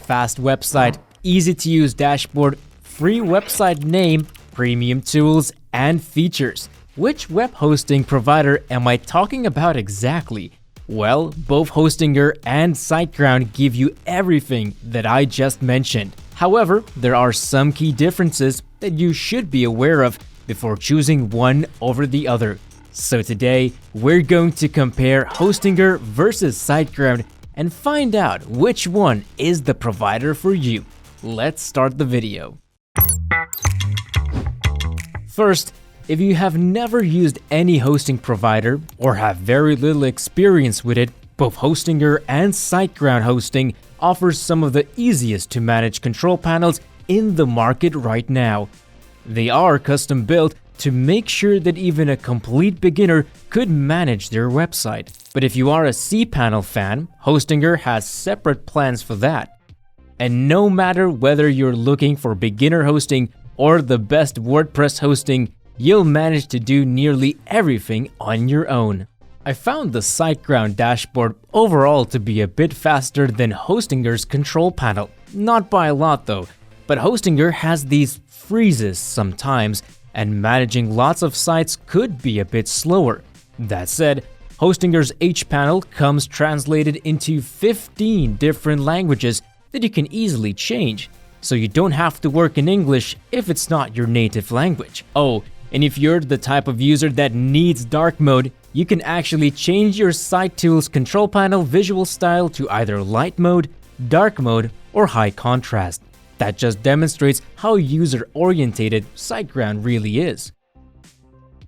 fast website, easy-to-use dashboard, free website name, premium tools, and features. Which web hosting provider am I talking about exactly? Well, both Hostinger and SiteGround give you everything that I just mentioned. However, there are some key differences that you should be aware of before choosing one over the other. So today, we're going to compare Hostinger versus SiteGround and find out which one is the provider for you. Let's start the video. First, if you have never used any hosting provider or have very little experience with it, both Hostinger and SiteGround hosting offers some of the easiest to manage control panels in the market right now. They are custom built to make sure that even a complete beginner could manage their website. But if you are a cPanel fan, Hostinger has separate plans for that. And no matter whether you're looking for beginner hosting or the best WordPress hosting, you'll manage to do nearly everything on your own. I found the SiteGround dashboard overall to be a bit faster than Hostinger's control panel. Not by a lot though, but Hostinger has these freezes sometimes, and managing lots of sites could be a bit slower. That said, Hostinger's hPanel comes translated into 15 different languages that you can easily change, so you don't have to work in English if it's not your native language. Oh, and if you're the type of user that needs dark mode, you can actually change your SiteTools control panel visual style to either light mode, dark mode, or high contrast. That just demonstrates how user-oriented SiteGround really is.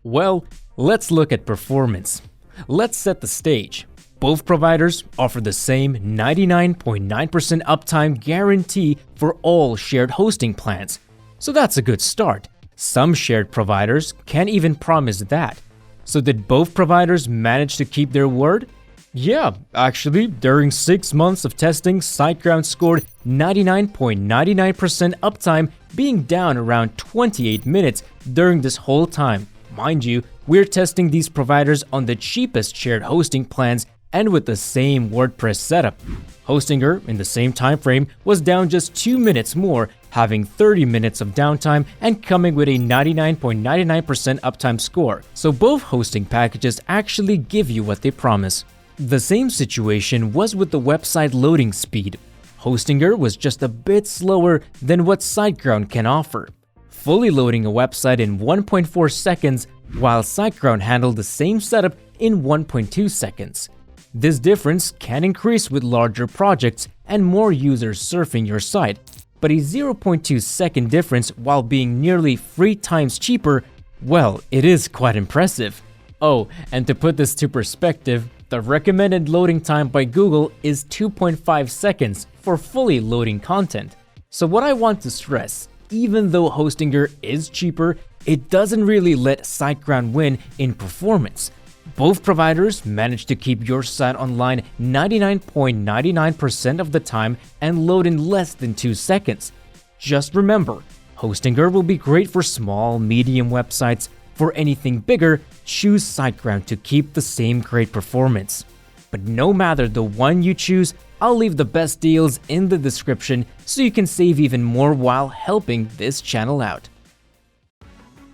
Well, let's look at performance. Let's set the stage. Both providers offer the same 99.9% uptime guarantee for all shared hosting plans, so that's a good start. Some shared providers can't even promise that. So did both providers manage to keep their word? Yeah, actually, during 6 months of testing, SiteGround scored 99.99% uptime, being down around 28 minutes during this whole time. Mind you, we're testing these providers on the cheapest shared hosting plans and with the same WordPress setup. Hostinger, in the same time frame, was down just 2 minutes more, having 30 minutes of downtime and coming with a 99.99% uptime score. So both hosting packages actually give you what they promise. The same situation was with the website loading speed. Hostinger was just a bit slower than what SiteGround can offer, fully loading a website in 1.4 seconds, while SiteGround handled the same setup in 1.2 seconds. This difference can increase with larger projects and more users surfing your site, but a 0.2 second difference while being nearly 3 times cheaper, well, it is quite impressive. Oh, and to put this to perspective, the recommended loading time by Google is 2.5 seconds for fully loading content. So what I want to stress, even though Hostinger is cheaper, it doesn't really let SiteGround win in performance. Both providers manage to keep your site online 99.99% of the time and load in less than 2 seconds. Just remember, Hostinger will be great for small, medium websites. For anything bigger, choose SiteGround to keep the same great performance. But no matter the one you choose, I'll leave the best deals in the description so you can save even more while helping this channel out.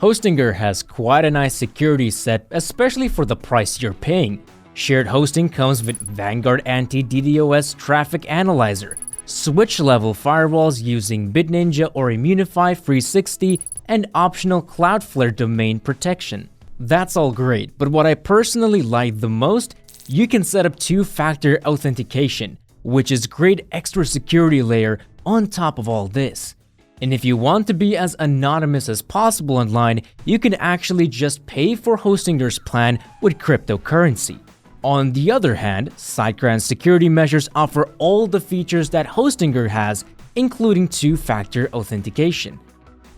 Hostinger has quite a nice security set, especially for the price you're paying. Shared hosting comes with Vanguard Anti-DDoS Traffic Analyzer, switch-level firewalls using BitNinja or Immunify 360, and optional Cloudflare domain protection. That's all great, but what I personally like the most, you can set up two-factor authentication, which is great extra security layer on top of all this. And if you want to be as anonymous as possible online, you can actually just pay for Hostinger's plan with cryptocurrency. On the other hand, SiteGround's security measures offer all the features that Hostinger has, including two-factor authentication.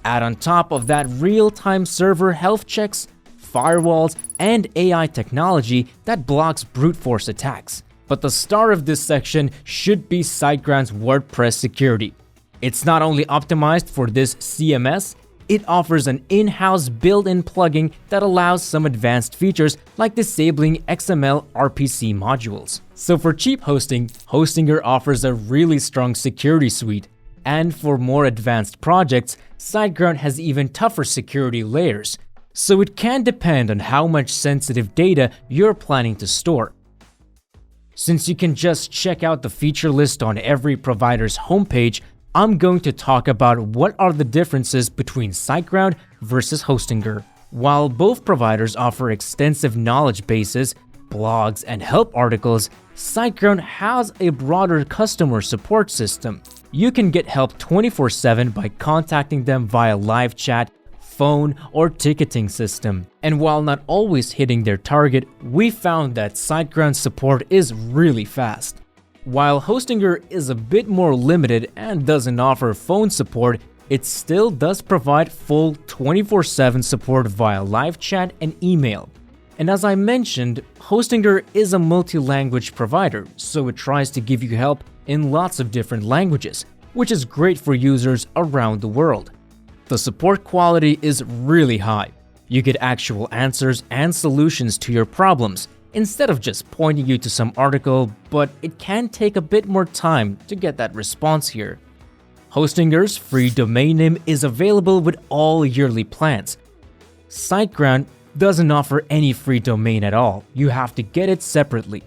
Add on top of that real-time server health checks, firewalls, and AI technology that blocks brute force attacks. But the star of this section should be SiteGround's WordPress security. It's not only optimized for this CMS, It offers an in-house built-in plugin that allows some advanced features like disabling XML RPC modules. So for cheap hosting, Hostinger offers a really strong security suite. And for more advanced projects, SiteGround has even tougher security layers. So it can depend on how much sensitive data you're planning to store. Since you can just check out the feature list on every provider's homepage, I'm going to talk about what are the differences between SiteGround versus Hostinger. While both providers offer extensive knowledge bases, blogs, and help articles, SiteGround has a broader customer support system. You can get help 24/7 by contacting them via live chat, phone, or ticketing system. And while not always hitting their target, we found that SiteGround support is really fast. While Hostinger is a bit more limited and doesn't offer phone support, it still does provide full 24/7 support via live chat and email. And as I mentioned, Hostinger is a multi-language provider, so it tries to give you help in lots of different languages, which is great for users around the world. The support quality is really high. You get actual answers and solutions to your problems, instead of just pointing you to some article, but it can take a bit more time to get that response here. Hostinger's free domain name is available with all yearly plans. SiteGround doesn't offer any free domain at all. You have to get it separately.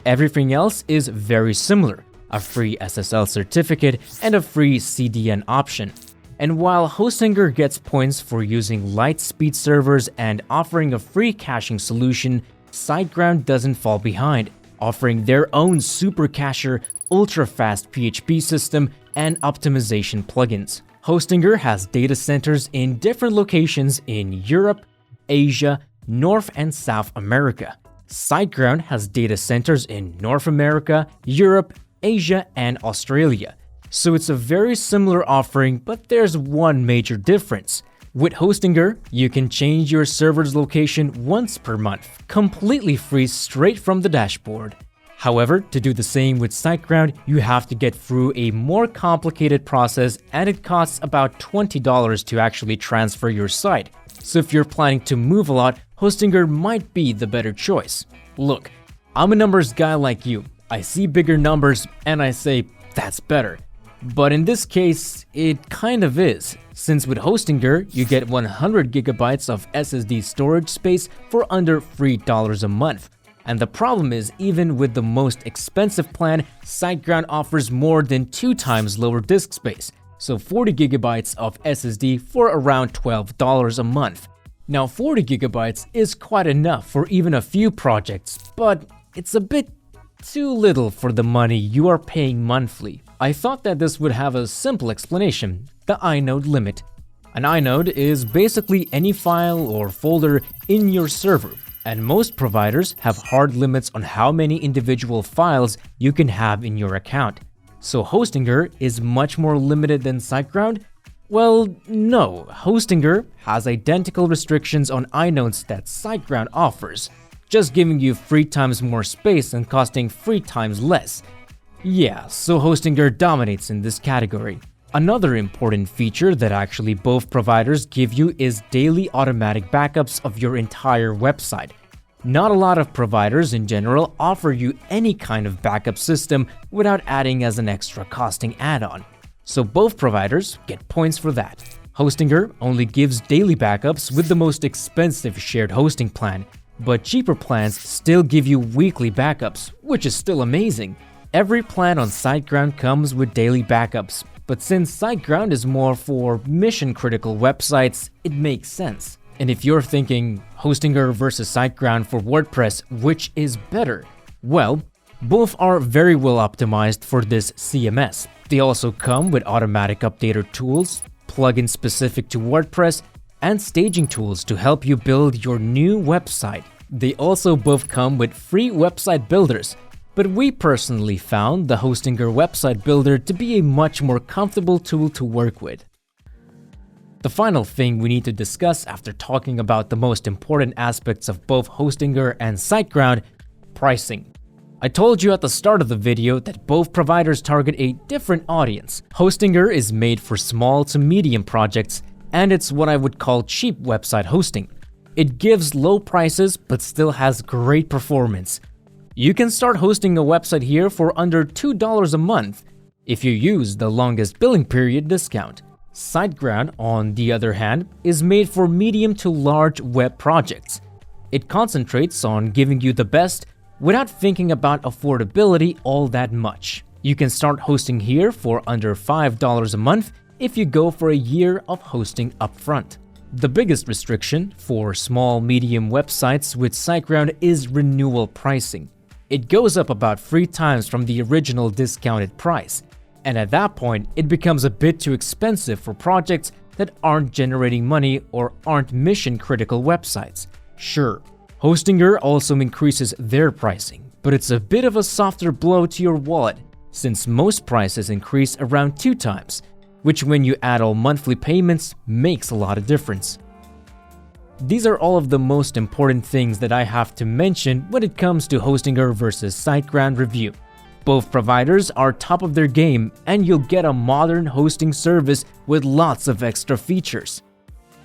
Everything else is very similar, a free SSL certificate and a free CDN option. And while Hostinger gets points for using light speed servers and offering a free caching solution, SiteGround doesn't fall behind, offering their own super cacher, ultra-fast PHP system, and optimization plugins. Hostinger has data centers in different locations in Europe, Asia, North and South America. SiteGround has data centers in North America, Europe, Asia, and Australia. So it's a very similar offering, but there's one major difference. With Hostinger, you can change your server's location once per month, completely free straight from the dashboard. However, to do the same with SiteGround, you have to get through a more complicated process and it costs about $20 to actually transfer your site. So if you're planning to move a lot, Hostinger might be the better choice. Look, I'm a numbers guy like you. I see bigger numbers and I say, that's better. But in this case, it kind of is, since with Hostinger, you get 100 gigabytes of SSD storage space for under $3 a month. And the problem is, even with the most expensive plan, SiteGround offers more than 2 times lower disk space, so 40 gigabytes of SSD for around $12 a month. Now 40 gigabytes is quite enough for even a few projects, but it's a bit too little for the money you are paying monthly. I thought that this would have a simple explanation, the inode limit. An inode is basically any file or folder in your server, and most providers have hard limits on how many individual files you can have in your account. So Hostinger is much more limited than SiteGround? Well, no, Hostinger has identical restrictions on inodes that SiteGround offers, just giving you 3 times more space and costing 3 times less. Yeah, so Hostinger dominates in this category. Another important feature that actually both providers give you is daily automatic backups of your entire website. Not a lot of providers in general offer you any kind of backup system without adding as an extra costing add-on. So both providers get points for that. Hostinger only gives daily backups with the most expensive shared hosting plan, but cheaper plans still give you weekly backups, which is still amazing. Every plan on SiteGround comes with daily backups, but since SiteGround is more for mission-critical websites, it makes sense. And if you're thinking Hostinger versus SiteGround for WordPress, which is better? Well, both are very well optimized for this CMS. They also come with automatic updater tools, plugins specific to WordPress, and staging tools to help you build your new website. They also both come with free website builders, but we personally found the Hostinger website builder to be a much more comfortable tool to work with. The final thing we need to discuss after talking about the most important aspects of both Hostinger and SiteGround: pricing. I told you at the start of the video that both providers target a different audience. Hostinger is made for small to medium projects, and it's what I would call cheap website hosting. It gives low prices but still has great performance. You can start hosting a website here for under $2 a month if you use the longest billing period discount. SiteGround, on the other hand, is made for medium to large web projects. It concentrates on giving you the best without thinking about affordability all that much. You can start hosting here for under $5 a month if you go for a year of hosting upfront. The biggest restriction for small medium websites with SiteGround is renewal pricing. It goes up about 3 times from the original discounted price, and at that point it becomes a bit too expensive for projects that aren't generating money or aren't mission-critical websites. Sure, Hostinger also increases their pricing, but it's a bit of a softer blow to your wallet since most prices increase around 2 times, which when you add all monthly payments makes a lot of difference. These are all of the most important things that I have to mention when it comes to Hostinger versus SiteGround review. Both providers are top of their game and you'll get a modern hosting service with lots of extra features.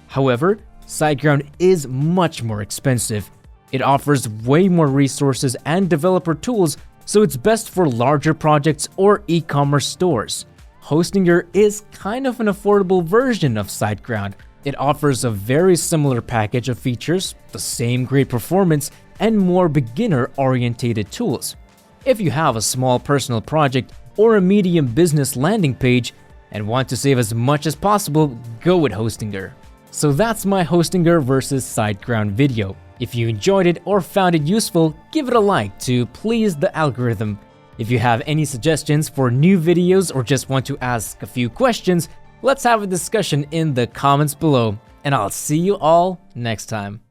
However, SiteGround is much more expensive. It offers way more resources and developer tools, so it's best for larger projects or e-commerce stores. Hostinger is kind of an affordable version of SiteGround. It offers a very similar package of features, the same great performance, and more beginner-oriented tools. If you have a small personal project or a medium business landing page and want to save as much as possible, go with Hostinger. So that's my Hostinger versus SiteGround video. If you enjoyed it or found it useful, give it a like to please the algorithm. If you have any suggestions for new videos or just want to ask a few questions, let's have a discussion in the comments below, and I'll see you all next time.